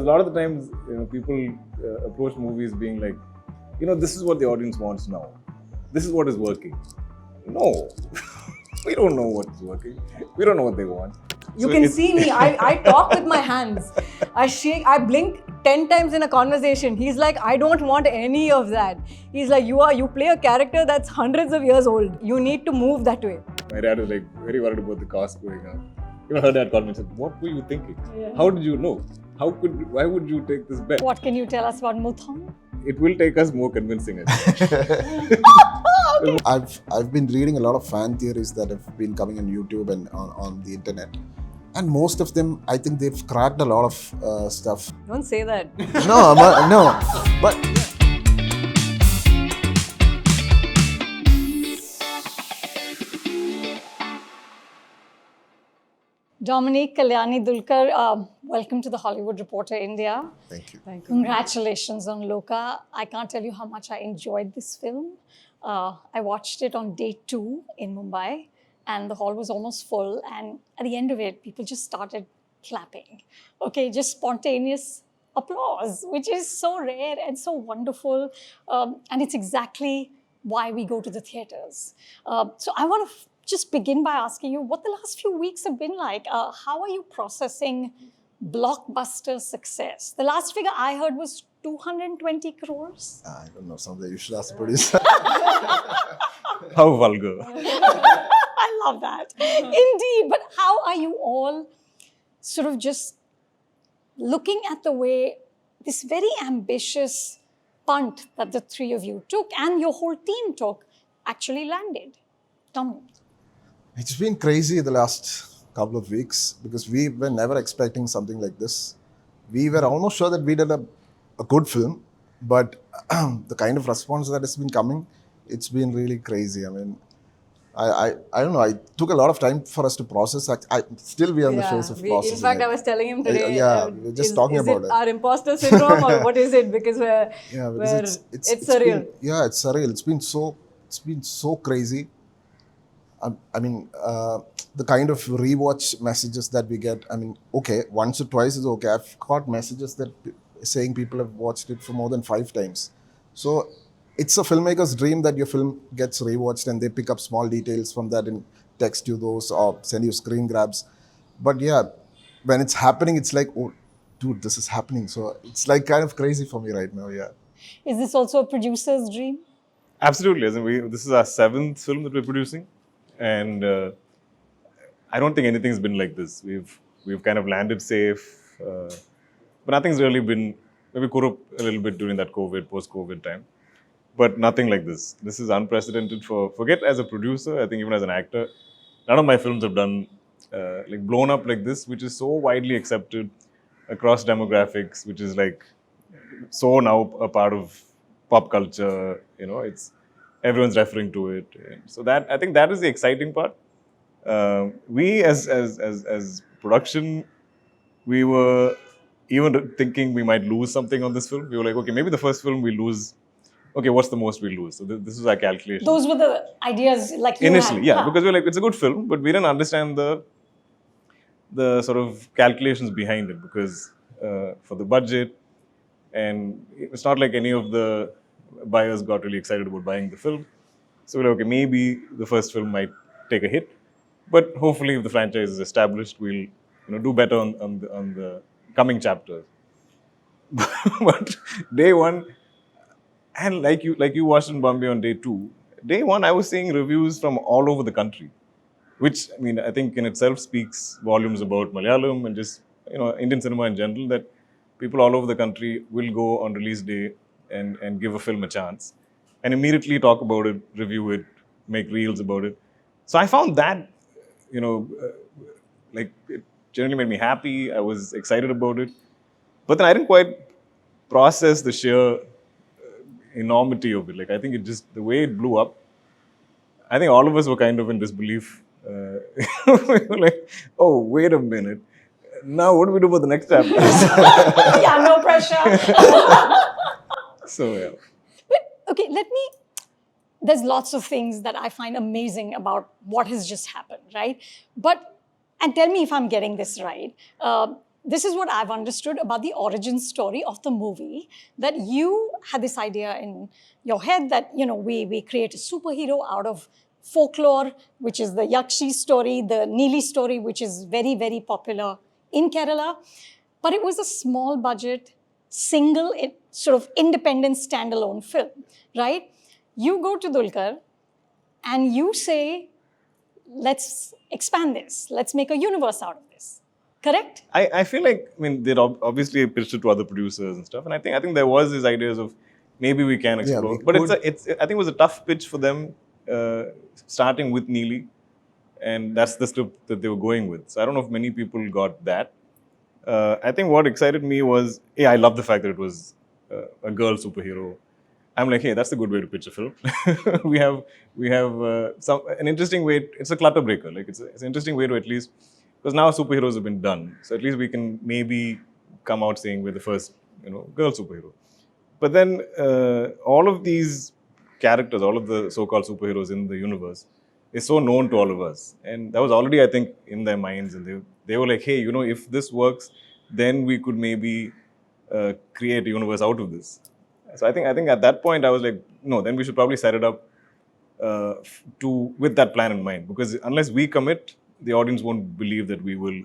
lot of the times, people approach movies being like, this is what the audience wants now. This is what is working. No, we don't know what is working. We don't know what they want. You can see me. I talk with my hands. I shake. I blink 10 times in a conversation. He's like, I don't want any of that. He's like, you play a character that's hundreds of years old. You need to move that way. My dad was like very worried about the cost going up. Even her dad called me and said, "What were you thinking? Yeah. How did you know? Why would you take this bet?" What can you tell us about Muthon? It will take us more convincing, I think. Okay. I've been reading a lot of fan theories that have been coming on YouTube and on the internet. And most of them, I think they've cracked a lot of stuff. Don't say that. No. But Dominic, Kalyani, Dulquer, welcome to the Hollywood Reporter India. thank you. Congratulations on Lokah. I can't tell you how much I enjoyed this film. I watched it on day 2 in Mumbai, and the hall was almost full. And at the end of it, people just started clapping. Okay, just spontaneous applause, which is so rare and so wonderful. And it's exactly why we go to the theaters. So I want to just begin by asking you what the last few weeks have been like. How are you processing blockbuster success? The last figure I heard was 220 crores. I don't know, something you should ask the producer. How vulgar. I love that. Indeed. But how are you all sort of just looking at the way this very ambitious punt that the three of you took and your whole team took actually landed? Tom. It's been crazy the last couple of weeks because we were never expecting something like this. We were almost sure that we did a good film, but the kind of response that has been coming, it's been really crazy. I mean, I don't know. It took a lot of time for us to process. Still we are in the phase of processing. In fact, I was telling him today. We're just talking about it. Our imposter syndrome, or what is it? Because it's surreal. It's surreal. It's been so crazy. I mean, the kind of rewatch messages that we get. I mean, okay, once or twice is okay. I've got messages that saying people have watched it for more than 5 times. So it's a filmmaker's dream that your film gets rewatched and they pick up small details from that and text you those or send you screen grabs. But yeah, when it's happening, it's like, oh, dude, this is happening. So it's like kind of crazy for me right now, yeah. Is this also a producer's dream? Absolutely. This is our 7th film that we're producing. And I don't think anything's been like this. We've kind of landed safe, but nothing's really been, maybe caught up a little bit during that post-COVID time, but nothing like this. This is unprecedented forget as a producer, I think even as an actor, none of my films have done, blown up like this, which is so widely accepted across demographics, which is like, so now a part of pop culture, everyone's referring to it. So that, I think that is the exciting part. We as production, we were even thinking we might lose something on this film. We were like, okay, maybe the first film we lose. Okay, what's the most we lose? So this is our calculation. Those were the ideas like you initially, had. Because we were like, it's a good film, but we didn't understand the sort of calculations behind it because for the budget, and it's not like any of the buyers got really excited about buying the film. So we're like, okay, maybe the first film might take a hit, but hopefully if the franchise is established, we'll do better on the coming chapters. But day 1, and like you watched in Bombay on day 2, day 1 I was seeing reviews from all over the country, which I think in itself speaks volumes about Malayalam and just Indian cinema in general, that people all over the country will go on release day and give a film a chance and immediately talk about it, review it, make reels about it. So I found that, it generally made me happy. I was excited about it. But then I didn't quite process the sheer enormity of it. I think it just, the way it blew up, I think all of us were kind of in disbelief. We were like, oh, wait a minute. Now what do we do for the next chapter? Yeah, no pressure. So, yeah. But, okay, there's lots of things that I find amazing about what has just happened, right? And tell me if I'm getting this right. this is what I've understood about the origin story of the movie, that you had this idea in your head that, we create a superhero out of folklore, which is the Yakshi story, the Neeli story, which is very, very popular in Kerala. But it was a small budget, single, sort of independent standalone film, right? You go to Dulquer and you say, let's expand this. Let's make a universe out of this. Correct? I feel like, they'd obviously pitched it to other producers and stuff. And I think there was these ideas of maybe we can explore. But I think it was a tough pitch for them, starting with Neeli. And that's the script that they were going with. So I don't know if many people got that. I think what excited me was, I love the fact that it was a girl superhero. I'm like, hey, that's a good way to pitch a film. we have an interesting way. It's a clutter breaker. Like it's an interesting way to at least, because now superheroes have been done, so at least we can maybe come out saying we're the first, girl superhero. But then all of these characters, all of the so-called superheroes in the universe, is so known to all of us, and that was already, I think, in their minds, and they were like, hey, if this works, then we could maybe create a universe out of this. So I think at that point I was like, no, then we should probably set it up with that plan in mind, because unless we commit, the audience won't believe that we will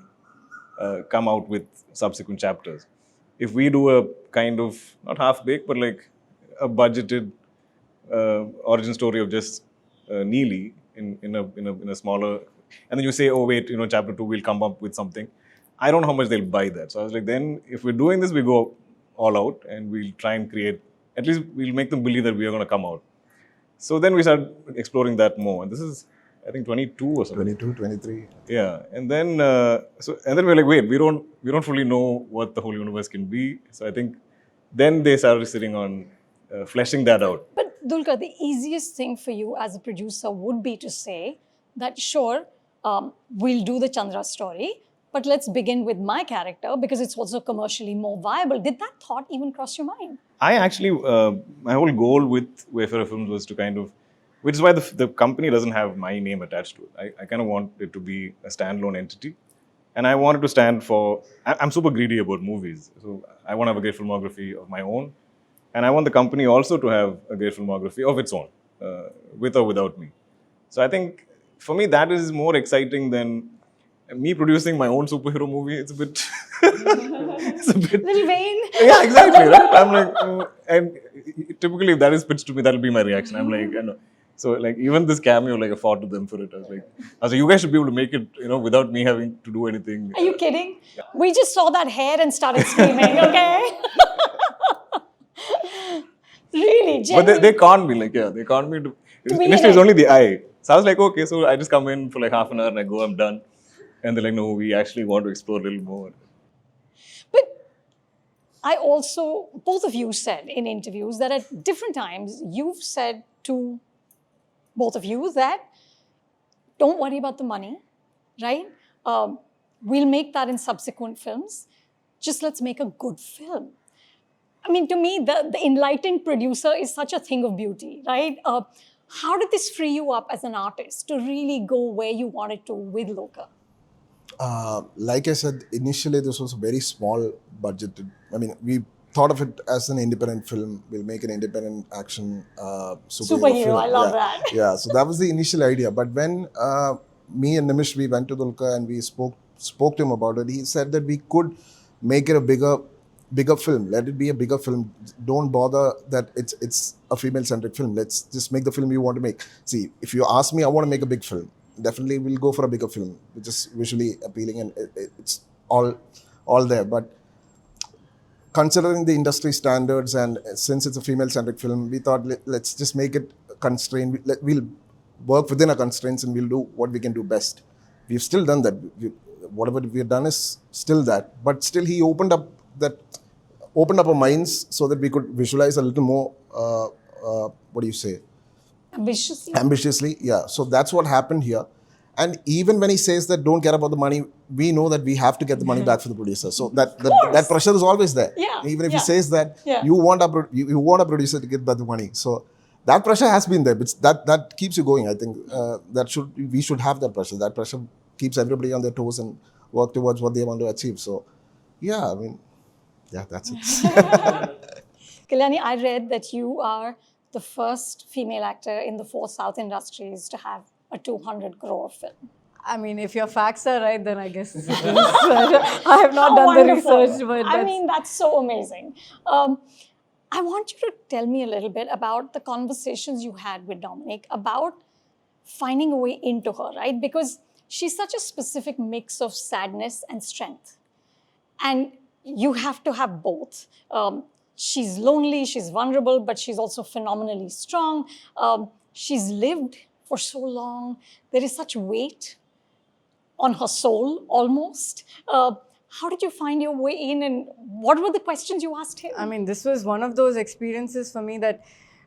come out with subsequent chapters. If we do a kind of, not half-baked, but like a budgeted origin story of just Neeli in a smaller, and then you say, oh wait, chapter 2 we'll come up with something, I don't know how much they'll buy that. So I was like, then if we're doing this, we go all out and we'll try and create, at least we'll make them believe that we are going to come out. So then we started exploring that more. And this is, I think, 22 or something. 22, 23. Yeah. And then we're like, wait, we don't fully know what the whole universe can be. So I think then they started sitting on fleshing that out. But Dulquer, the easiest thing for you as a producer would be to say that, sure, we'll do the Chandra story, but let's begin with my character because it's also commercially more viable. Did that thought even cross your mind? I actually, my whole goal with Wayfarer Films was to kind of, which is why the company doesn't have my name attached to it. I kind of want it to be a standalone entity. And I wanted to stand for, I'm super greedy about movies. So I want to have a great filmography of my own. And I want the company also to have a great filmography of its own, with or without me. So I think, for me, that is more exciting than me producing my own superhero movie. It's a bit... Little vain. Yeah, exactly, right? I'm like, and typically if that is pitched to me, that'll be my reaction. I'm like, So like even this cameo, like I fought with them for it. I was like, you guys should be able to make it, without me having to do anything. Are you kidding? Yeah. We just saw that hair and started screaming, okay? Really, genuinely. But they conned me, they conned me to initially it's only the eye. So I was like, okay, so I just come in for like half an hour and I go, I'm done. And they're like, no, we actually want to explore a little more. But I also, both of you said in interviews that at different times, you've said to both of you that don't worry about the money, right? We'll make that in subsequent films. Just let's make a good film. I mean, to me, the enlightened producer is such a thing of beauty, right? How did this free you up as an artist to really go where you wanted to with Lokah? Like I said, initially this was a very small budgeted. I mean, we thought of it as an independent film. We'll make an independent action superhero film. I love that. Yeah, so that was the initial idea. But when me and Nimish, we went to Dulquer and we spoke to him about it, he said that we could make it a bigger film. Let it be a bigger film. Don't bother that it's a female-centric film. Let's just make the film you want to make. See, if you ask me, I want to make a big film. Definitely we'll go for a bigger film, which is visually appealing and it's all there. But considering the industry standards and since it's a female-centric film, we thought let's just make it constrained. We'll work within our constraints and we'll do what we can do best. We've still done that. Whatever we've done is still that. But still he opened up our minds so that we could visualize a little more, Ambitiously, yeah. So that's what happened here. And even when he says that don't care about the money, we know that we have to get the money back for the producer. So that pressure is always there. Yeah. Even if he says that, you want a producer to get back the money. So that pressure has been there. But that keeps you going. I think we should have that pressure. That pressure keeps everybody on their toes and work towards what they want to achieve. So Yeah, I mean, yeah, that's it. Kalyani, I read that you are the first female actor in the 4 South industries to have a 200 crore film. I mean, if your facts are right, then I guess it is. I have not done Wonderful. the research, but I mean, that's so amazing. I want you to tell me a little bit about the conversations you had with Dominic about finding a way into her, right? Because she's such a specific mix of sadness and strength. And you have to have both. She's lonely, she's vulnerable, but she's also phenomenally strong. She's lived for so long. There is such weight on her soul, almost. How did you find your way in, and what were the questions you asked him? I mean, this was one of those experiences for me that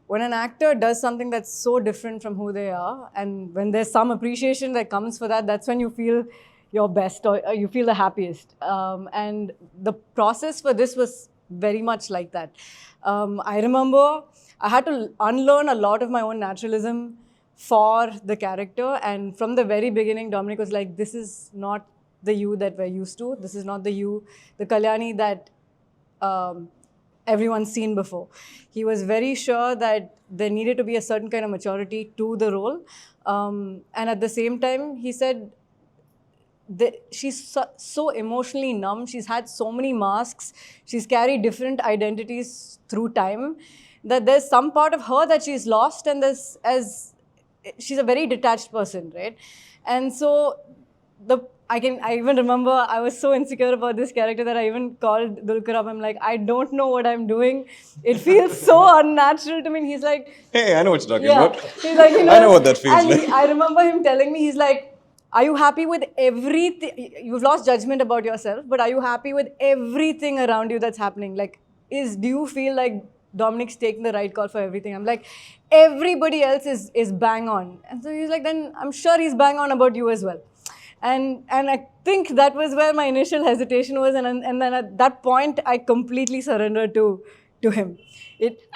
when an actor does something that's so different from who they are, and when there's some appreciation that comes for that, that's when you feel your best, or you feel the happiest. And the process for this was very much like that. I remember I had to unlearn a lot of my own naturalism for the character, and from the very beginning, Dominic was like, this is not the you that we're used to. This is not the you, the Kalyani that everyone's seen before. He was very sure that there needed to be a certain kind of maturity to the role. And at the same time, he said, she's so emotionally numb. She's had so many masks. She's carried different identities through time, that there's some part of her that she's lost, and she's a very detached person, right? And so I even remember I was so insecure about this character that I even called Dulquer up. I'm like, I don't know what I'm doing. It feels so unnatural to me. And he's like, Hey, I know what you're talking yeah. about. He's like, I know what that feels like. I remember him telling me, he's like, are you happy with everything? You've lost judgment about yourself, but are you happy with everything around you that's happening? Like, do you feel like Dominic's taking the right call for everything? I'm like, everybody else is bang on. And so he's like, then I'm sure he's bang on about you as well. And I think that was where my initial hesitation was. And then at that point, I completely surrendered to him.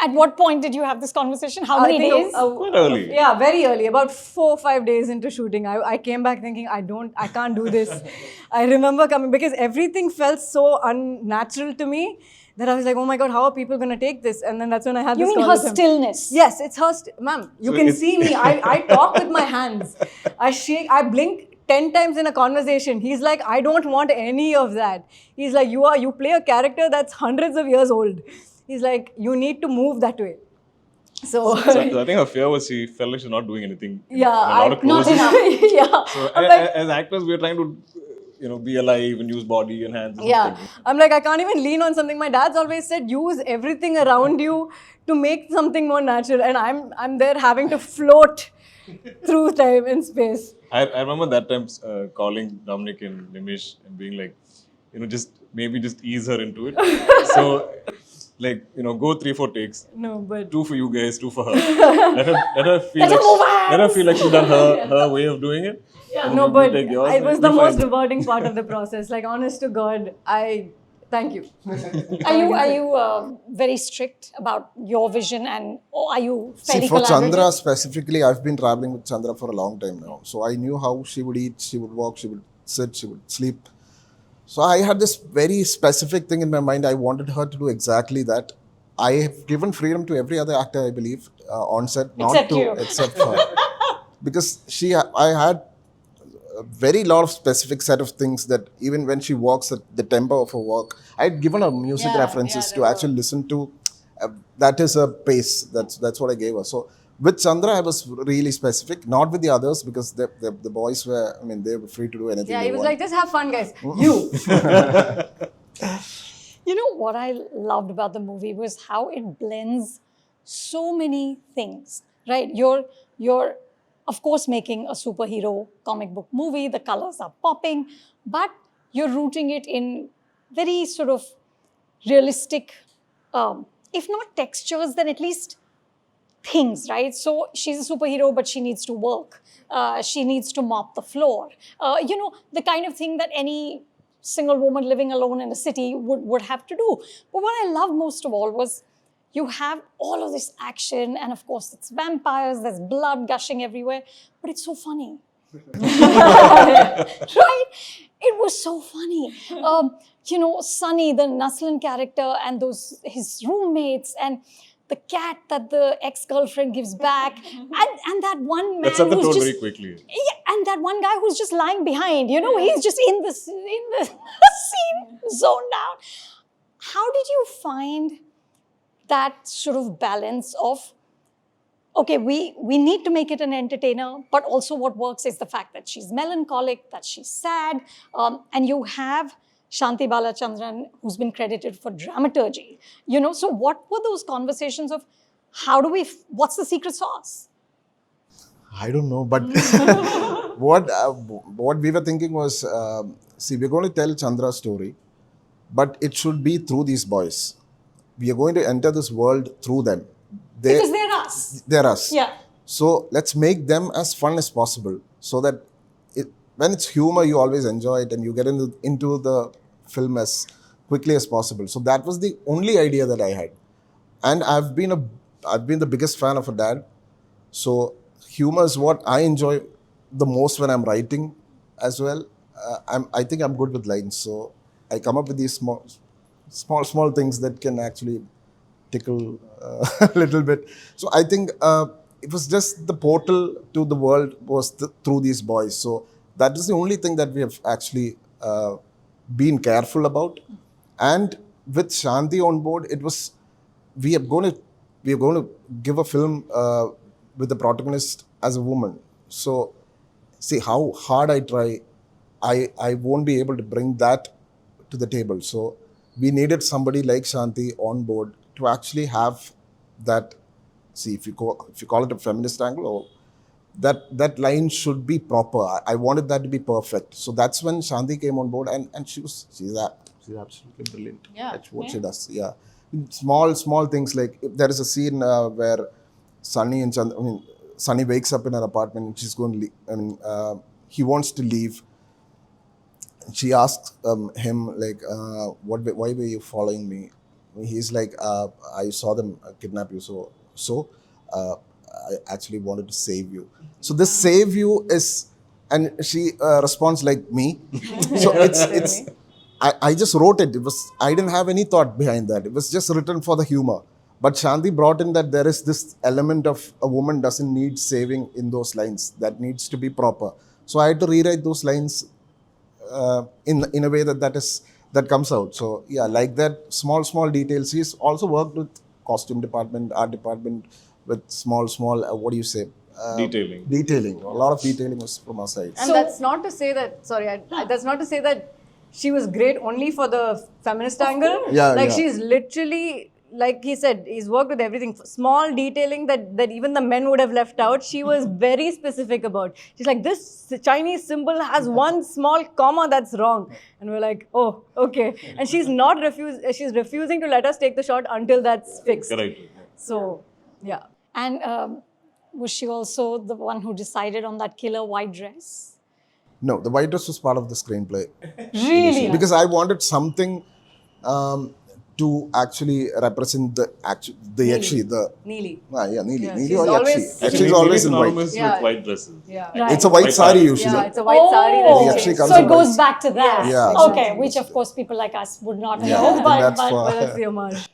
At what point did you have this conversation? How many days? Quite early. Yeah, very early. About 4 or 5 days into shooting, I came back thinking, I can't do this. I remember coming, because everything felt so unnatural to me that I was like, oh my God, how are people going to take this? And then that's when I had this You mean call her with him. stillness? Yes, it's her. Ma'am, you can see me. I talk with my hands. I shake. I blink 10 times in a conversation. He's like, I don't want any of that. He's like, you play a character that's hundreds of years old. He's like, you need to move that way. So So I think her fear was she felt like she's not doing anything. Yeah, a lot of not poses. enough. Yeah. So like, as actors, we're trying to, be alive and use body and hands. And yeah. things. I'm like, I can't even lean on something. My dad's always said, use everything around you to make something more natural. And I'm there having to float through time and space. I remember that time calling Dominic and Nimish and being like, just ease her into it. So, go 3-4 takes. No, but 2 for you guys, 2 for her. let her feel like she's done her way of doing it. yeah, And no, you but take yours, it was you'll the be most fine. rewarding part of the process. Like, honest to God, thank you. Are you very strict about your vision, or are you fairly See, for collaborative? Chandra specifically, I've been traveling with Chandra for a long time now. So I knew how she would eat, she would walk, she would sit, she would sleep. So I had this very specific thing in my mind. I wanted her to do exactly that. I have given freedom to every other actor, I believe, on set, except her. Because I had a very lot of specific set of things that even when she walks at the tempo of her walk, I had given her music references to actually listen to. That is a pace. That's what I gave her. So with Chandra, I was really specific. Not with the others, because the boys were, they were free to do anything. Yeah, they he was want. like, just have fun, guys. You. You know what I loved about the movie was how it blends so many things, right? You're of course making a superhero comic book movie, the colors are popping, but you're rooting it in very sort of realistic, if not textures, then at least things, right? So she's a superhero, but she needs to work. She needs to mop the floor. The kind of thing that any single woman living alone in a city would have to do. But what I love most of all was you have all of this action, and of course it's vampires, there's blood gushing everywhere, but it's so funny. Right? It was so funny. Sunny, the Naslan character, and his roommates, and the cat that the ex-girlfriend gives back, and that one man That set the who's tone just very quickly. yeah, and that one guy who's just lying behind. He's just in the scene, zoned out. How did you find that sort of balance of, okay, we need to make it an entertainer, but also what works is the fact that she's melancholic, that she's sad, and you have Santhy Balachandran, who's been credited for dramaturgy. So what were those conversations of what's the secret sauce? I don't know, but what we were thinking was, we're going to tell Chandra's story, but it should be through these boys. We are going to enter this world through them. Because they're us. They're us. Yeah. So let's make them as fun as possible, so that when it's humor, you always enjoy it and you get into the film as quickly as possible. So that was the only idea that I had, and I've been the biggest fan of a dad. So humor is what I enjoy the most when I'm writing as well. I think I'm good with lines, so I come up with these small things that can actually tickle a little bit. So I think it was just the portal to the world was through these boys. So that is the only thing that we have actually been careful about. And with Shanti on board, it was we are going to give a film with the protagonist as a woman. So see how hard I try, I won't be able to bring that to the table. So we needed somebody like Shanti on board to actually have that. See, if you call it a feminist angle, or that line should be proper. I wanted that to be perfect. So that's when Shanti came on board, and she's absolutely brilliant. Yeah. That's what she does. Yeah, small things like if there is a scene where Sunny and Sunny wakes up in her apartment and she's going to leave. He wants to leave. She asks him like, why were you following me? He's like, I saw them kidnap you, so I actually wanted to save you. So this save you is, and she responds like me. So it's I just wrote it. I didn't have any thought behind that. It was just written for the humor. But Shanti brought in that there is this element of a woman doesn't need saving in those lines. That needs to be proper. So I had to rewrite those lines in a way that comes out. So yeah, like that, small details. He's also worked with costume department, art department, with small what do you say? Detailing. A lot of detailing was from our side. And that's not to say that, that's not to say that she was great only for the feminist angle. Yeah. She's literally, like he said, he's worked with everything. Small detailing that even the men would have left out, she was very specific about. She's like, this Chinese symbol has one small comma that's wrong. And we're like, oh, okay. And she's refusing to let us take the shot until that's fixed. Correct. So, yeah. And was she also the one who decided on that killer white dress? No, the white dress was part of the screenplay. Really? Because I wanted something to actually represent the Neely. Neely. Yeah, Neely she's or always- Yakshi. She's always in white. Synonymous Yeah. with white dresses. Yeah. Right. It's a white sari usually. Yeah, it's a white sari Oh, that's Yakshi changed. comes so in it goes white. back to that. Yeah. Okay, which of course people like us would not Yeah, know. that's But for- That's the homage.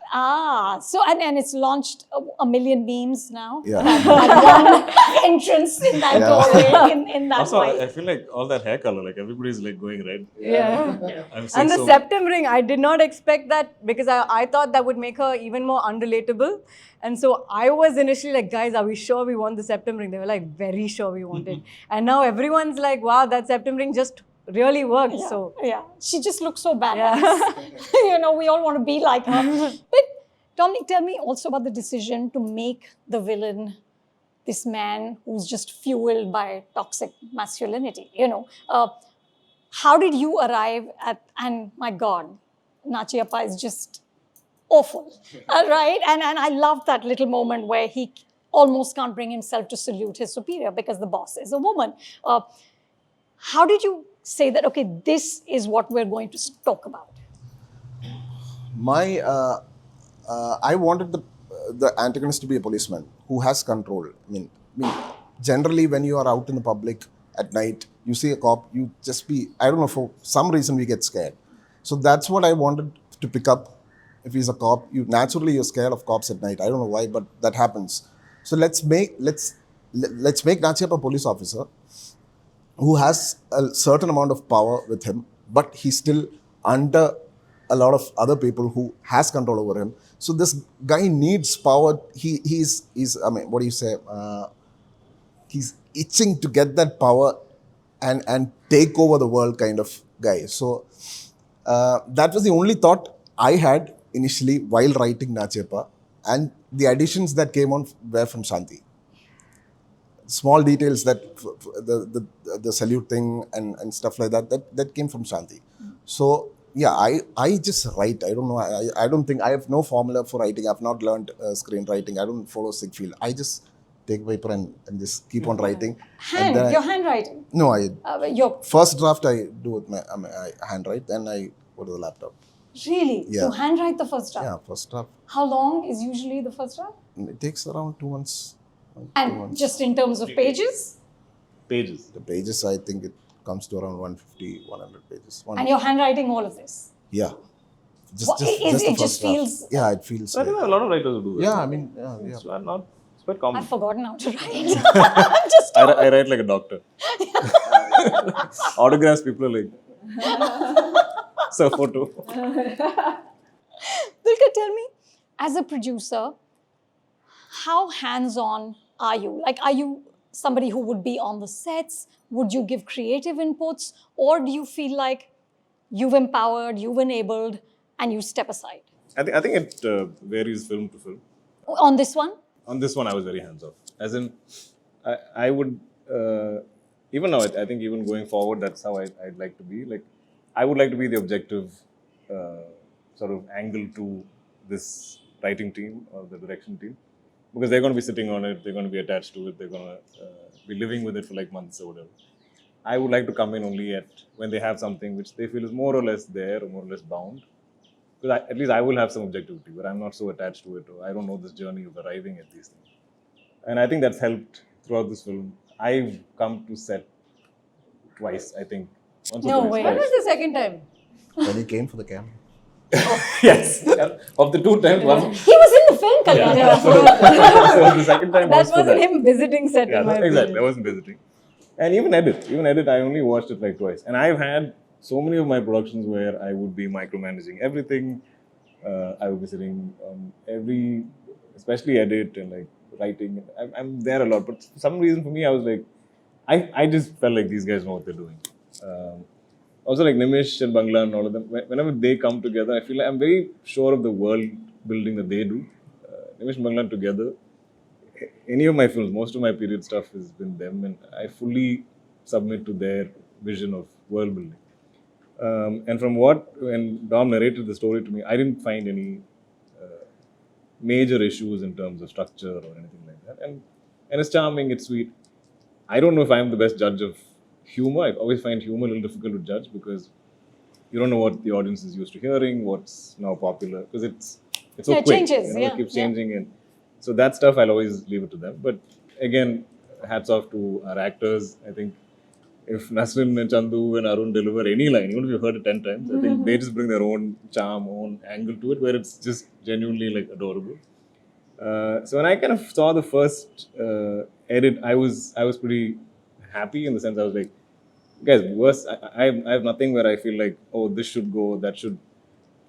so and it's launched a million memes now. Yeah. That one entrance in that doorway in that Also, white. I feel like all that hair color, like everybody's like going red. Yeah. I'm seeing And the so septum ring, I did not expect that because I thought that would make her even more unrelatable. And so I was initially like, guys, are we sure we want the septum ring? They were like, very sure we want it. And now everyone's like, wow, that septum ring just really worked. Yeah, So yeah, she just looks so badass. We all want to be like her. But Dominic, tell me also about the decision to make the villain this man who's just fueled by toxic masculinity. How did you arrive at? And my God, Nachiappa is just awful, right? And I love that little moment where he almost can't bring himself to salute his superior because the boss is a woman. How did you say that, okay, this is what we're going to talk about? I wanted the antagonist to be a policeman who has control. I mean, generally when you are out in the public, at night. You see a cop, you just be, I don't know, for some reason we get scared. So that's what I wanted to pick up. If he's a cop, you're scared of cops at night. I don't know why, but that happens. So let's make Nachip a police officer who has a certain amount of power with him, but he's still under a lot of other people who has control over him. So this guy needs power. He's I mean, what do you say? He's itching to get that power and take over the world kind of guy. So that was the only thought I had initially while writing Nachepa, and the additions that came on were from Santhy. Small details that the salute thing and stuff like that came from Santhy. So yeah, I just write. I don't know. I don't think I have no formula for writing. I've not learned screenwriting. I don't follow Sigfield. I just take paper and just keep on writing. Your handwriting? No, Your first draft I do with my I handwrite, then I go to the laptop. Really? Yeah. You handwrite the first draft? Yeah, first draft. How long is usually the first draft? It takes around 2 months. And just in terms of pages? Pages. The pages, I think it comes to around 150, 100 pages. And you're handwriting all of this? Yeah. It just feels... Yeah, it feels. I think a lot of writers do it. Yeah, I mean, It's quite common. I've forgotten how to write. I write like a doctor. Autographs, people are like, so photo. Dulquer, tell me, as a producer, how hands-on are you? Like, are you somebody who would be on the sets? Would you give creative inputs? Or do you feel like you've empowered, you've enabled, and you step aside? I think it varies film to film. On this one? On this one, I was very hands-off. As in, I would, even now, I think even going forward, that's how I'd like to be. Like, I would like to be the objective sort of angle to this writing team or the direction team. Because they're going to be sitting on it, they're going to be attached to it, they're going to be living with it for like months or whatever. I would like to come in only when they have something which they feel is more or less there or more or less bound. Because at least I will have some objectivity, but I'm not so attached to it, or I don't know this journey of arriving at these things. And I think that's helped throughout this film. I've come to set twice, I think. Once or No twice. way. When was the second time? When he came for the camera. Yes. Of the two times, one. He was in the film, Kalyani. Yeah. So the second time That was for wasn't that. him visiting set. Yeah, in my exactly. opinion. I wasn't visiting. And even edit, I only watched it like twice. And I've had so many of my productions where I would be micromanaging everything. I would be sitting on every, especially edit and like writing. I'm there a lot. But for some reason for me, I was like, I just felt like these guys know what they're doing. Also like Nimish and Bangla and all of them, whenever they come together, I feel like I'm very sure of the world building that they do. Nimish and Bangla together, any of my films, most of my period stuff has been them, and I fully submit to their vision of world building. And from when Dom narrated the story to me, I didn't find any major issues in terms of structure or anything like that. And it's charming, it's sweet. I don't know if I'm the best judge of humor. I always find humor a little difficult to judge because you don't know what the audience is used to hearing, what's now popular, because it's so Yeah, it quick. changes, It keeps changing, and so that stuff I'll always leave it to them. But again, hats off to our actors. I think if Nasrin and Chandu and Arun deliver any line, even if you've heard it 10 times, I think they just bring their own charm, own angle to it, where it's just genuinely like adorable. So when I kind of saw the first edit, I was pretty happy in the sense I was like, guys, worse. I have nothing where I feel like, oh, this should go, that should,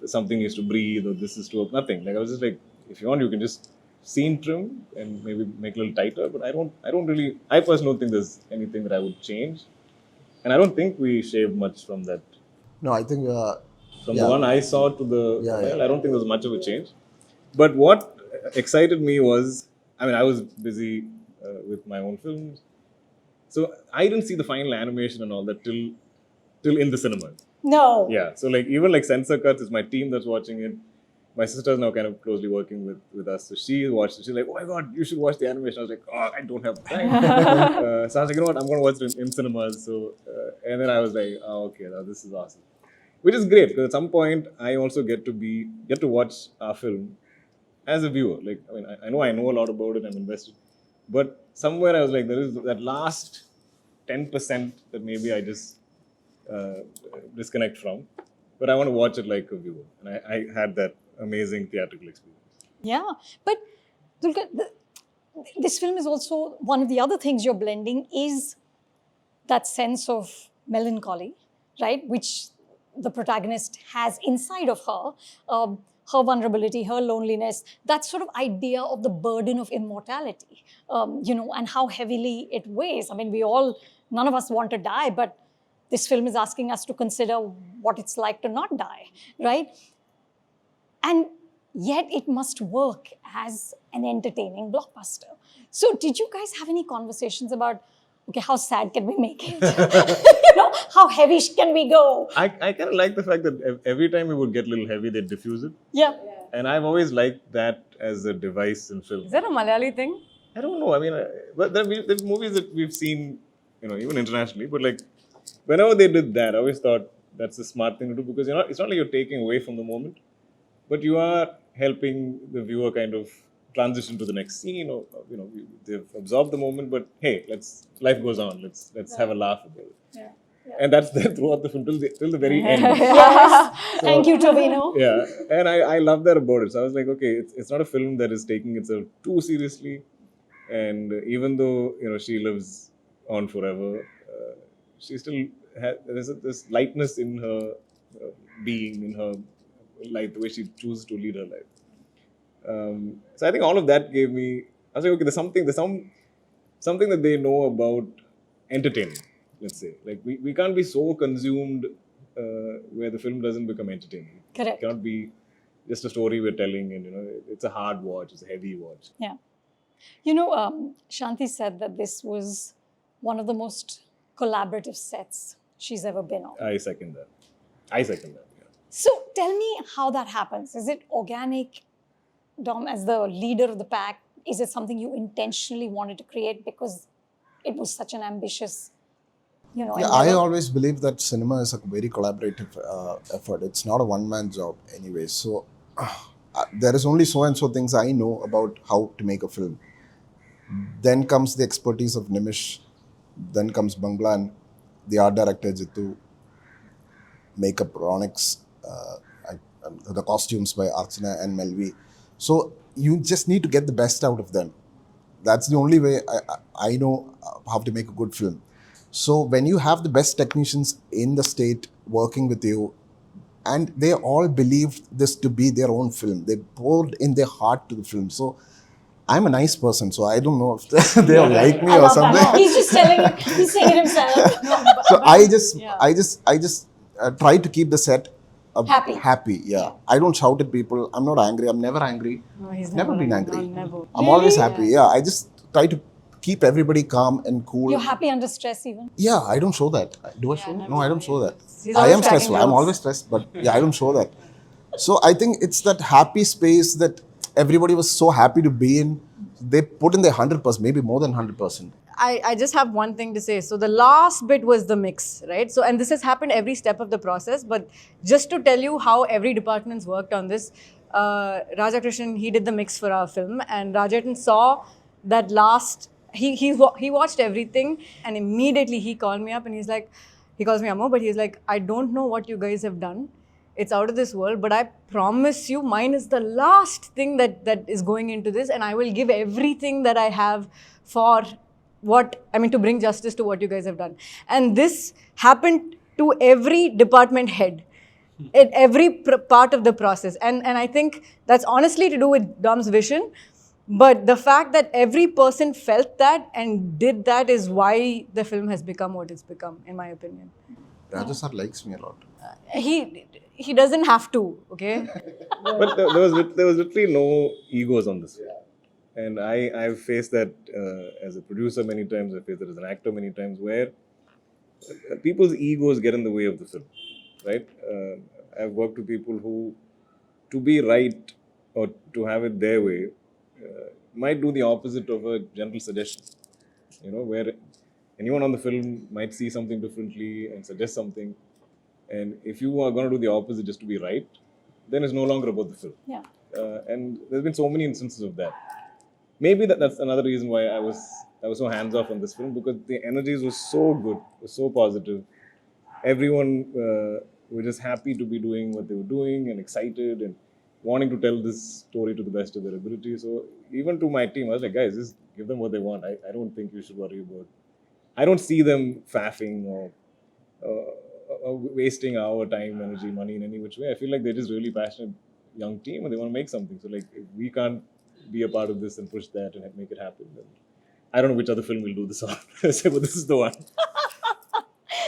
something needs to breathe, or this is too, nothing. Like I was just like, if you want, you can just scene trim and maybe make a little tighter. But I personally don't think there's anything that I would change. And I don't think we shaved much from that. No, I think From the one I saw to the Yeah. I don't think there was much of a change. But what excited me was, I mean, I was busy with my own films. So I didn't see the final animation and all that till in the cinema. No. Yeah. So like even like censor cuts, it's my team that's watching it. My sister's now kind of closely working with us. So she watched it. She's like, oh my God, you should watch the animation. I was like, oh, I don't have the time. So I was like, you know what, I'm going to watch it in cinemas. So, and then I was like, oh, okay, now this is awesome. Which is great because at some point I also get to watch our film as a viewer. Like, I mean, I know a lot about it, I'm invested. But somewhere I was like, there is that last 10% that maybe I just disconnect from, but I want to watch it like a viewer. And I had that amazing theatrical experience. Yeah, but Dulquer, this film is also one of the other things you're blending is that sense of melancholy, right? Which the protagonist has inside of her, her vulnerability, her loneliness, that sort of idea of the burden of immortality, and how heavily it weighs. I mean, none of us want to die, but this film is asking us to consider what it's like to not die, right? And yet it must work as an entertaining blockbuster. So did you guys have any conversations about, okay, how sad can we make it? How heavy can we go? I kind of like the fact that every time it would get a little heavy, they'd diffuse it. Yeah. And I've always liked that as a device in film. Is that a Malayali thing? I don't know. I mean, but there's movies that we've seen, even internationally. But like, whenever they did that, I always thought that's a smart thing to do because it's not like you're taking away from the moment, but you are helping the viewer kind of transition to the next scene, or they've absorbed the moment. But hey, life goes on. Let's have a laugh about it. Yeah. And that's there throughout the film till the very end. Yes. Thank you, Tovino. Yeah, and I love that about it. So I was like, okay, it's not a film that is taking itself too seriously, and even though she lives on forever, she still there's this lightness in her being, in her life, the way she chooses to lead her life. So I think all of that gave me. I was like, okay, there's something that they know about entertainment. Let's say, like we can't be so consumed where the film doesn't become entertaining. Correct. It cannot be just a story we're telling, and it's a hard watch, it's a heavy watch. Yeah. Santhy said that this was one of the most collaborative sets she's ever been on. I second that. Yeah. So tell me how that happens. Is it organic, Dom, as the leader of the pack? Is it something you intentionally wanted to create because it was such an ambitious, Yeah, I always believe that cinema is a very collaborative effort. It's not a one-man job anyway. So there is only so and so things I know about how to make a film. Then comes the expertise of Nimish. Then comes Banglan, the art director Jitu, makeup Ronix, the costumes by Archana and Melvi. So you just need to get the best out of them. That's the only way I know how to make a good film. So when you have the best technicians in the state working with you, and they all believed this to be their own film, they poured in their heart to the film. So I'm a nice person, so I don't know if they'll like me or something. That. He's just telling it. He's saying it himself. So I just try to keep the set happy. Yeah. I don't shout at people. I'm not angry. I'm never angry. No, he's never been angry. Never. I'm always happy. Yeah. I just try to keep everybody calm and cool. You're happy under stress even? Yeah, I don't show that. Do I show? No, I don't show that. He's I always am stressful. cracking I'm jokes. always stressed, but yeah, I don't show that. So I think it's that happy space that everybody was so happy to be in. They put in their 100%, maybe more than 100%. I just have one thing to say. So the last bit was the mix, right? So, and this has happened every step of the process, but just to tell you how every department's worked on this, Raja Krishnan, he did the mix for our film, and Rajetan saw that last, he watched everything, and immediately he called me up and he's like, he calls me Ammo, but he's like, I don't know what you guys have done. It's out of this world, but I promise you, mine is the last thing that is going into this, and I will give everything that I have for to bring justice to what you guys have done. And this happened to every department head in every part of the process. And I think that's honestly to do with Dom's vision. But the fact that every person felt that and did that is why the film has become what it's become, in my opinion. Raja sir likes me a lot. He doesn't have to, okay? But there was literally no egos on this film. And I've faced that as a producer many times, I've faced it as an actor many times, where people's egos get in the way of the film, right? I've worked with people who, to be right or to have it their way, might do the opposite of a gentle suggestion, where anyone on the film might see something differently and suggest something. And if you are going to do the opposite just to be right, then it's no longer about the film. Yeah. And there's been so many instances of that. maybe that's another reason why I was so hands off on this film, because the energies were so good, were so positive. Everyone were just happy to be doing what they were doing and excited and wanting to tell this story to the best of their ability. So even to my team, I was like, guys, just give them what they want. I don't think you should worry about. I don't see them faffing or wasting our time, energy, money in any which way. I feel like they're just really passionate young team and they want to make something. So like, if we can't be a part of this and push that and make it happen, then I don't know which other film will do this on. But this is the one.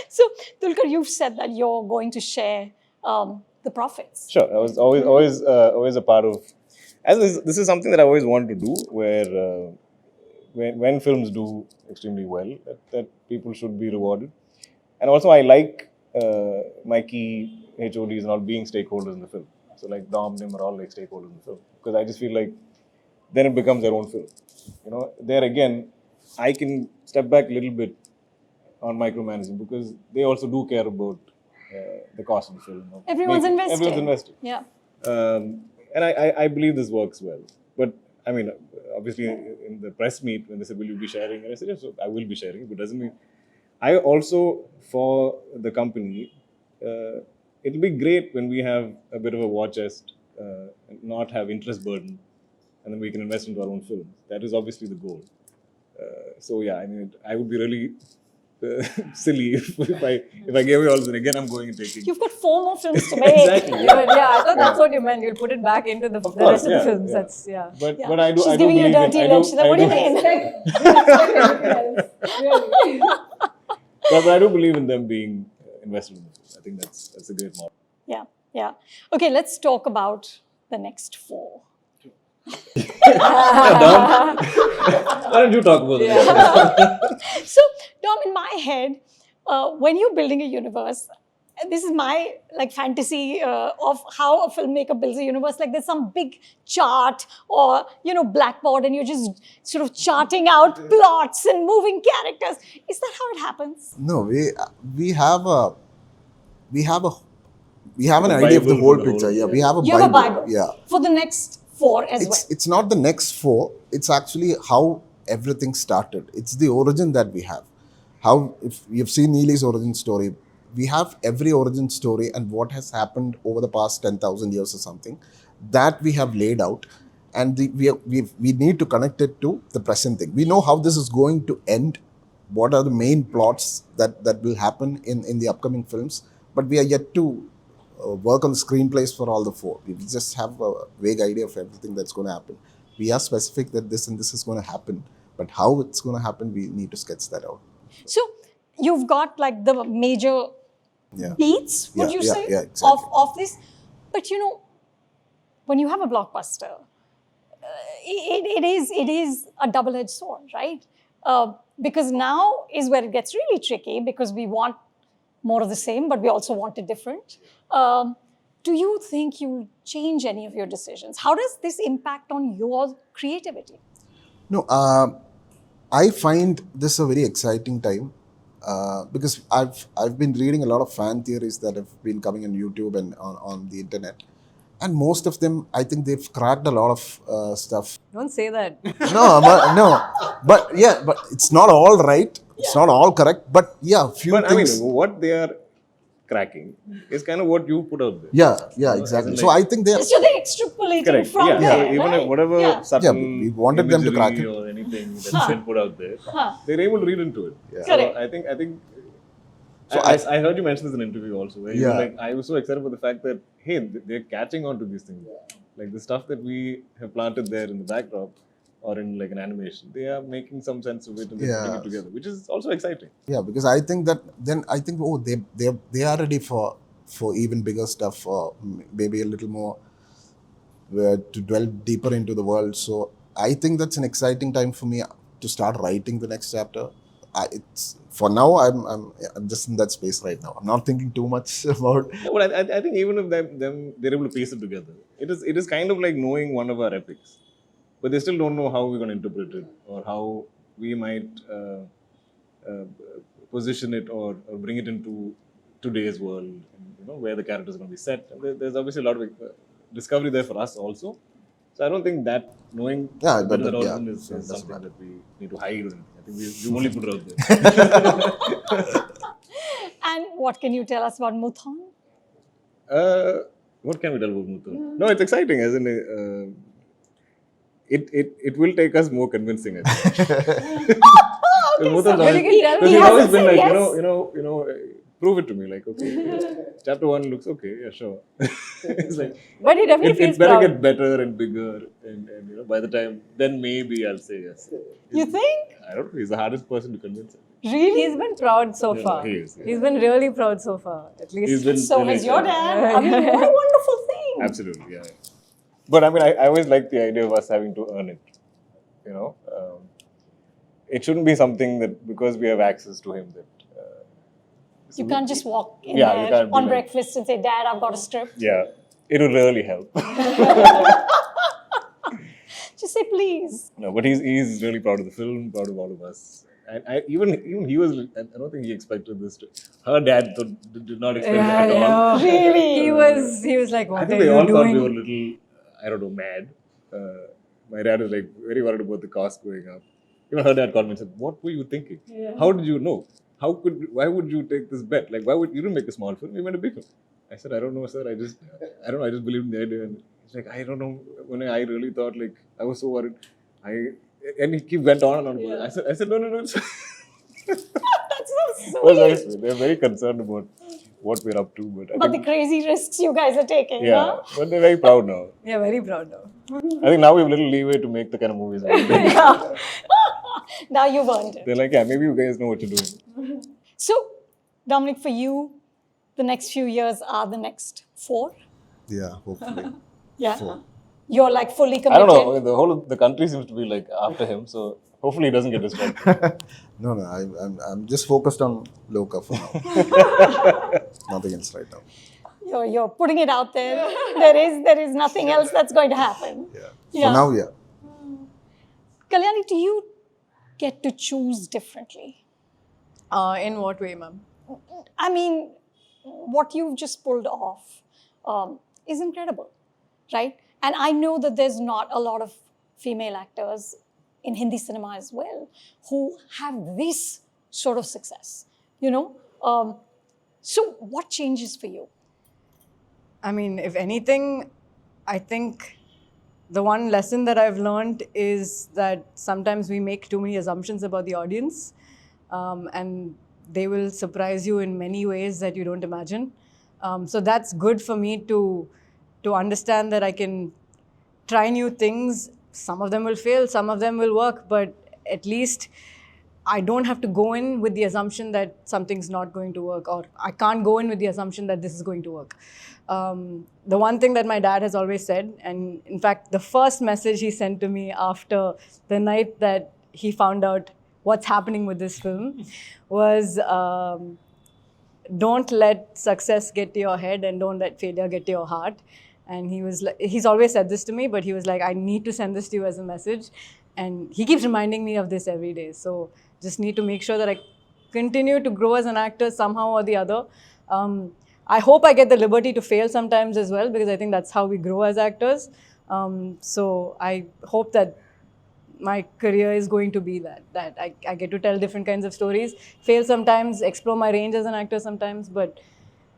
So, Dulquer, you've said that you're going to share the profits. Sure, I was always a part of. As this is something that I always wanted to do, where when films do extremely well, that people should be rewarded, and also I like my key HODs and all being stakeholders in the film. So like Dom, Nim are all like stakeholders in the film, because I just feel like then it becomes their own film. You know, there again, I can step back a little bit on micromanaging, because they also do care about the cost of the film. Everyone's invested. Everyone's invested. Yeah. And I believe this works well. But I mean, obviously, in the press meet, when they said, will you be sharing? And I said, yes, so I will be sharing. But doesn't mean. I also, for the company, it'll be great when we have a bit of a war chest, and not have interest burden, and then we can invest into our own films. That is obviously the goal. So yeah, I mean, I would be really silly if I gave you all this, and again I'm going and taking. You've got 4 more films to make. Exactly. Yeah, I thought that's what you meant. You'll put it back into the rest of the films. Yeah. That's yeah. But I do. She's I do giving you a believe dirty in, look. She's like, what do you mean? But I do believe in them being invested in the film. I think that's a great model. Yeah. Okay, let's talk about the next 4. Why don't you talk about it? So, Dom, in my head, when you're building a universe, this is my like fantasy of how a filmmaker builds a universe. Like there's some big chart or blackboard, and you're just sort of charting out plots and moving characters. Is that how it happens? No, we have an idea of the whole picture. Yeah, we have a You Bible. have a Bible. Yeah. For the next 4 as well. It's not the next 4. It's actually how everything started. It's the origin that we have. How, if you've seen Neely's origin story, we have every origin story and what has happened over the past 10,000 years or something that we have laid out, and we need to connect it to the present thing. We know how this is going to end. What are the main plots that will happen in the upcoming films? But we are yet to work on the screenplays for all the 4. We just have a vague idea of everything that's going to happen. We are specific that this and this is going to happen, but how it's going to happen, we need to sketch that out. So you've got like the major beats, would you say, exactly. of this? But when you have a blockbuster, it is a double-edged sword, right? Because now is where it gets really tricky, because we want more of the same, but we also want it different. Do you think you'll change any of your decisions? How does this impact on your creativity? No, I find this a very exciting time because I've been reading a lot of fan theories that have been coming on YouTube and on the internet. And most of them, I think they've cracked a lot of stuff. Don't say that. But it's not all right. It's not all correct. But yeah, few But things. I mean, what they are cracking is kind of what you put out there. Yeah, exactly. So I think they're. So they're extrapolating from Yeah. there, So even right? if whatever subtle we wanted them to crack it. or anything that's been put out there, they're able to read into it. Yeah. So Correct. I think. So I heard you mention this in an interview also, where you were Yeah. like, I was so excited about the fact that hey, they're catching on to these things, like the stuff that we have planted there in the backdrop or in like an animation, they are making some sense of it and they're putting it together, which is also exciting. Yeah, because I think that then I think they are ready for even bigger stuff, or maybe a little more to delve deeper into the world. So I think that's an exciting time for me to start writing the next chapter. It's for now I'm just in that space right now. I'm not thinking too much about. No, but I think even if them they're able to piece it together, it is kind of like knowing one of our epics, but they still don't know how we're going to interpret it or how we might position it or bring it into today's world, and, where the characters are going to be set. And there's obviously a lot of discovery there for us also. So I don't think that knowing Yeah, better than yeah, audition is doesn't something matter. that we need to hide or anything. I think we only put it out there. And what can you tell us about Muthon? What can we tell about Muthu? No, it's exciting. As in, it will take us more convincing. I think. Muthu's always, because he's always been like, prove it to me. Like, okay, chapter 1 looks okay. Yeah, sure. It's like, But he definitely feels it's better proud. get better and bigger, and by the time, then maybe I'll say yes. You think? I don't know. He's the hardest person to convince. Really? He's been proud so Yeah, far. he is, yeah. He's been really proud so far, at least. He's been So really has your excited. dad. I mean, what a wonderful thing. Absolutely, yeah. But I mean, I always like the idea of us having to earn it. It shouldn't be something that because we have access to him that. You can't just walk in Yeah, you there can't be on like- breakfast and say, Dad, I've got a script. Yeah, it will really help. Just say, please. No, but he's really proud of the film, proud of all of us. And even he was. I don't think he expected this. Her dad did not expect it at all. Really? He was like, I what think are they you all thought we doing? were a little, I don't know, mad. My dad was like very worried about the cost going up. Even her dad called me and said, "What were you thinking? How did you know? Why would you take this bet? Like, why would you didn't make a small film? You made a big film." I said, "I don't know, sir. I don't know. I just believed in the idea." And he's like, "I don't know. When I really thought, like, I was so worried. And he went on and on. I said, no. That's so Well, sweet. nice. They're very concerned about what we're up to, but I But the think, crazy risks you guys are taking, yeah, huh? but they're very proud now. Yeah, very proud now. I think now we have little leeway to make the kind of movies. we make. Now you've earned it. They're like, yeah, maybe you guys know what you're doing. So, Dominic, for you, the next few years are the next 4? Yeah, hopefully. Yeah. 4. You're like fully I committed. don't know. The whole of the country seems to be like after him, so hopefully he doesn't get distracted. No, I'm just focused on Lokah for now. Nothing else right now. You're putting it out there. There is nothing else that's going to happen. Yeah. Yeah. For now, yeah. Kalyani, do you get to choose differently? In what way, ma'am? I mean, what you've just pulled off is incredible, right? And I know that there's not a lot of female actors in Hindi cinema as well who have this sort of success, So what changes for you? I mean, if anything, I think the one lesson that I've learned is that sometimes we make too many assumptions about the audience, and they will surprise you in many ways that you don't imagine. So that's good for me to understand that I can try new things. Some of them will fail, some of them will work, but at least I don't have to go in with the assumption that something's not going to work, or I can't go in with the assumption that this is going to work. The one thing that my dad has always said, and in fact, the first message he sent to me after the night that he found out what's happening with this film was, don't let success get to your head and don't let failure get to your heart. And he's always said this to me, but he was like, I need to send this to you as a message. And he keeps reminding me of this every day. So just need to make sure that I continue to grow as an actor somehow or the other. I hope I get the liberty to fail sometimes as well, because I think that's how we grow as actors. So I hope that my career is going to be that I get to tell different kinds of stories, fail sometimes, explore my range as an actor sometimes, but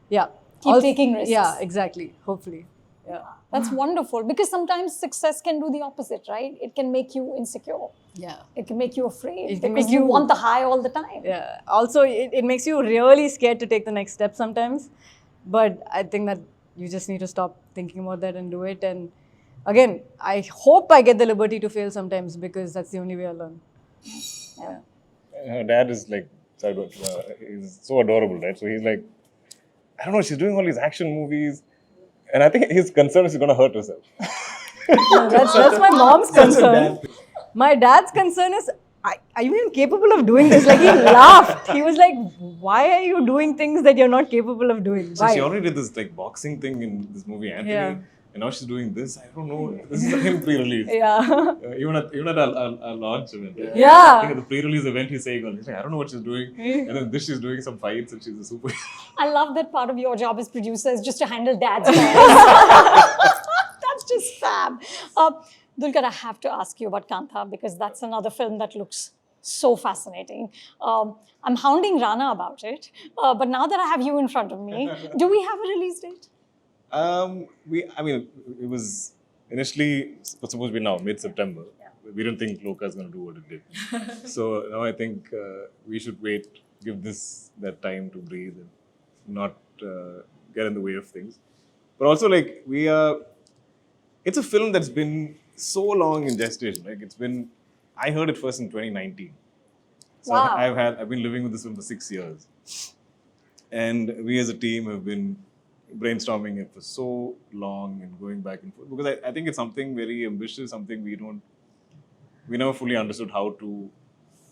yeah. Keep taking risks. Yeah, exactly. Hopefully. Yeah. That's wonderful, because sometimes success can do the opposite, right? It can make you insecure. Yeah. It can make you afraid It can because make you you- want the high all the time. Yeah. Also, it makes you really scared to take the next step sometimes. But I think that you just need to stop thinking about that and do it. And again, I hope I get the liberty to fail sometimes, because that's the only way I learn. Her dad is like, he's so adorable, right? So he's like, I don't know, she's doing all these action movies, and I think his concern is she's going to hurt herself. That's my mom's concern. My dad's concern is, are you even capable of doing this? Like, he laughed. He was like, why are you doing things that you're not capable of doing? So Why? she already did this like boxing thing in this movie, Anthony, Yeah. and now she's doing this. I don't know. This is him pre-release. Yeah. Even at our launch event. Yeah. I think at the pre-release event, he's saying, all this, like, I don't know what she's doing. And then this, she's doing some fights and she's a super. I love that part of your job as producer is just to handle dad's calls. That's just is fab. Dulquer, I have to ask you about Kantha because that's another film that looks so fascinating. I'm hounding Rana about it, but now that I have you in front of me, do we have a release date? It was initially supposed to be now, mid-September. We didn't think Lokah is going to do what it did. So now I think we should wait, give this that time to breathe and not get in the way of things. But also, like, it's a film that's been so long in gestation. Like, I heard it first in 2019. So Wow. I've been living with this film for 6 years. And we as a team have been brainstorming it for so long and going back and forth. Because I think it's something very ambitious, something we never fully understood how to.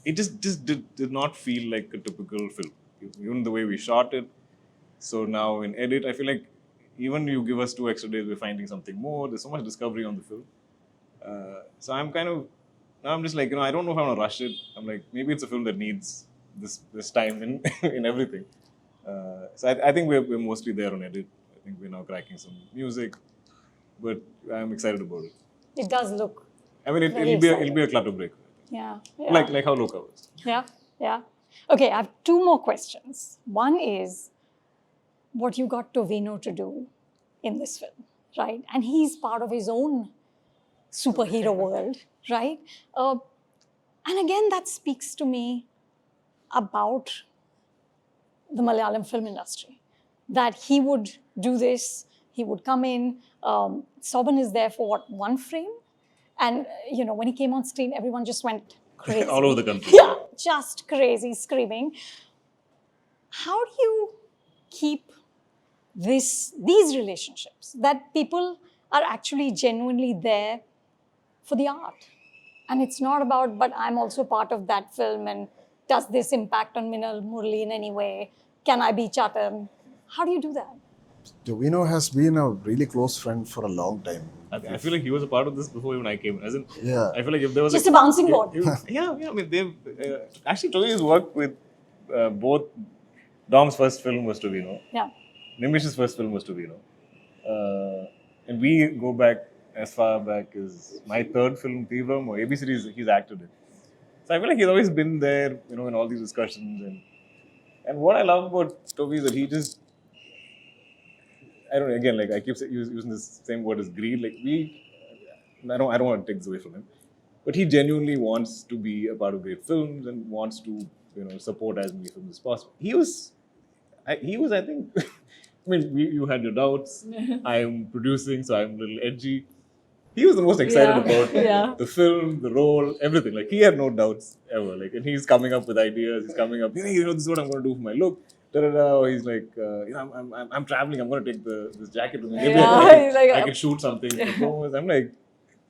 It just did not feel like a typical film. Even the way we shot it. So now in edit, I feel like even you give us 2 extra days, we're finding something more. There's so much discovery on the film. So now I'm just like, I don't know if I want to rush it. I'm like, maybe it's a film that needs this time in everything. So I think we're mostly there on edit. I think we're now cracking some music, but I'm excited about it. It does look. I mean, Very it'll be a clutter breaker. Yeah. Like how Lokah was. Yeah. Okay, I have 2 more questions. One is what you got Tovino to do in this film, right? And he's part of his own superhero world, right? And again, that speaks to me about the Malayalam film industry, that he would do this, he would come in. Soban is there for 1 frame? And, when he came on screen, everyone just went crazy. All over the country. Yeah, just crazy, screaming. How do you keep these relationships, that people are actually genuinely there for the art? And it's not about, but I'm also part of that film, and does this impact on Minnal, Murali in any way? Can I be Chatham? How do you do that? Tovino has been a really close friend for a long time. I feel like he was a part of this before even I came. As in, Yeah. I feel like if there was Just a bouncing board. Yeah. I mean, they've actually Tovino's worked with both. Dom's first film was Tovino. Yeah. Nimish's first film was Tovino. And we go back as far back as my 3rd film, Tivram, or ABC series, he's acted in. So I feel like he's always been there, in all these discussions. And what I love about Tovi is that he just, I don't know, again, like I keep using this same word as greed. Like I don't want to take this away from him, but he genuinely wants to be a part of great films and wants to, support as many films as possible. He was, I think, I mean, you had your doubts. I'm producing, so I'm a little edgy. He was the most excited about the film, the role, everything. Like, he had no doubts ever. Like, and he's coming up with ideas. He's coming up, this is what I'm going to do for my look. Or he's like, I'm traveling. I'm going to take this jacket with me. Maybe I can shoot something. Propose. I'm like,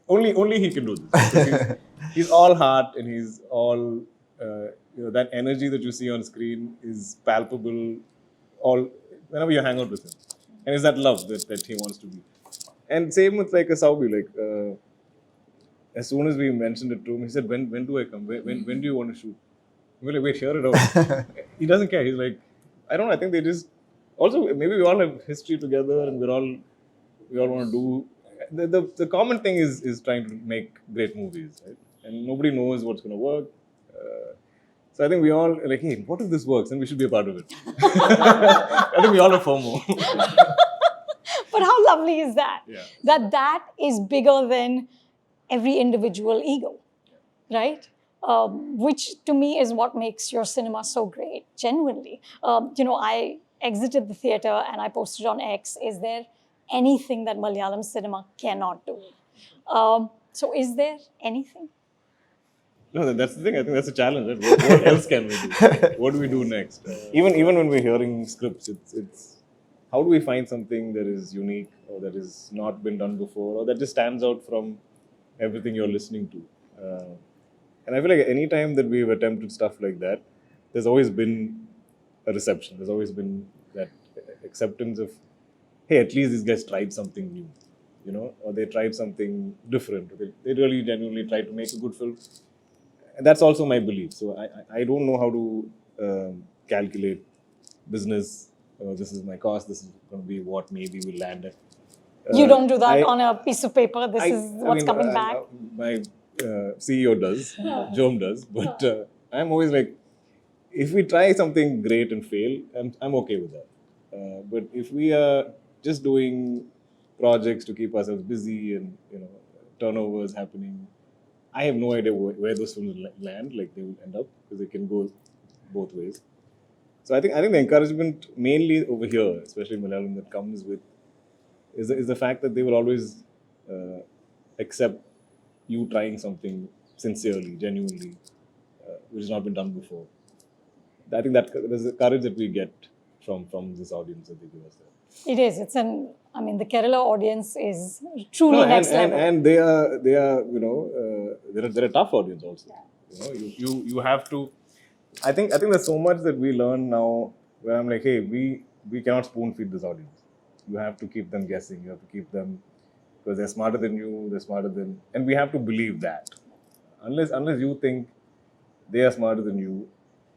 only he can do this. He's all heart, and he's all, that energy that you see on screen is palpable whenever you hang out with him. And it's that love that he wants to be. And same with like a Saubi, like as soon as we mentioned it to him, he said, when do I come? When do you want to shoot? We're like, wait, hear it out. He doesn't care. He's like, I don't know, I think they just, also maybe we all have history together and we all want to do, the common thing is trying to make great movies, right? And nobody knows what's going to work. So I think we all like, hey, what if this works? And we should be a part of it. I think we all have FOMO. But how lovely is that? Yeah. That is bigger than every individual ego, right? Which to me is what makes your cinema so great, genuinely. I exited the theatre and I posted on X, is there anything that Malayalam cinema cannot do? So is there anything? No, that's the thing. I think that's a challenge. Right? What else can we do? What do we do next? Even when we're hearing scripts, it's how do we find something that is unique or that has not been done before or that just stands out from everything you're listening to? And I feel like any time that we've attempted stuff like that, there's always been a reception. There's always been that acceptance of, hey, at least these guys tried something new, or they tried something different. They really genuinely tried to make a good film. And that's also my belief. So I don't know how to calculate business. This is my cost. This is going to be what maybe we'll land at. You don't do that I- on a piece of paper. This is what's coming back. My CEO does, Jom does, but I'm always like, if we try something great and fail, I'm okay with that. But if we are just doing projects to keep ourselves busy and turnovers happening, I have no idea where those films will land. Like they will end up, because they can go both ways. So I think the encouragement mainly over here, especially Malayalam, that comes with is the fact that they will always accept you trying something sincerely, genuinely, which has not been done before. I think that there's the courage that we get from this audience that they give us there. It is. The Kerala audience is truly next level. And they are they're a tough audience also. You have to. I think there's so much that we learn now where I'm like, hey, we cannot spoon feed this audience. You have to keep them guessing. You have to keep them, because they're smarter than you. They're smarter than, and we have to believe that. Unless you think they are smarter than you,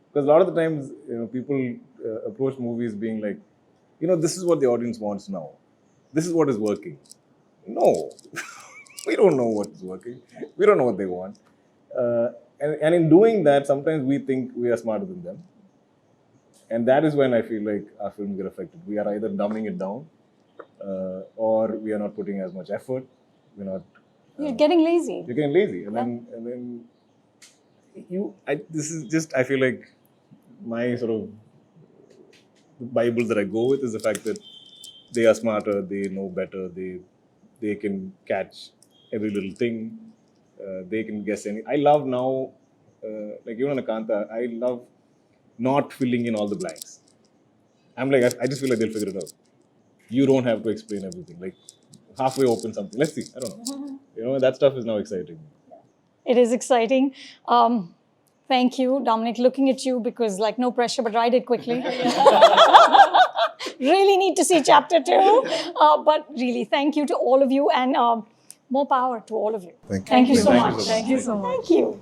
because a lot of the times people approach movies being like, this is what the audience wants now. This is what is working. No, we don't know what is working. We don't know what they want. And in doing that, sometimes we think we are smarter than them. And that is when I feel like our films get affected. We are either dumbing it down, or we are not putting as much effort. We're not. You're getting lazy. You're getting lazy, and then this is just, I feel like my sort of Bible that I go with is the fact that they are smarter, they know better, they can catch every little thing, they can guess any. I love now, like even on Akanta, I love not filling in all the blanks. I'm like, I just feel like they'll figure it out. You don't have to explain everything. Like halfway open something. Let's see. I don't know. That stuff is now exciting. It is exciting. Thank you, Dominic. Looking at you, because no pressure, but write it quickly. Really need to see chapter 2. But really, thank you to all of you, and more power to all of you. Thank you. Thank you so Thank you much. so much. Thank you so much. Thank you.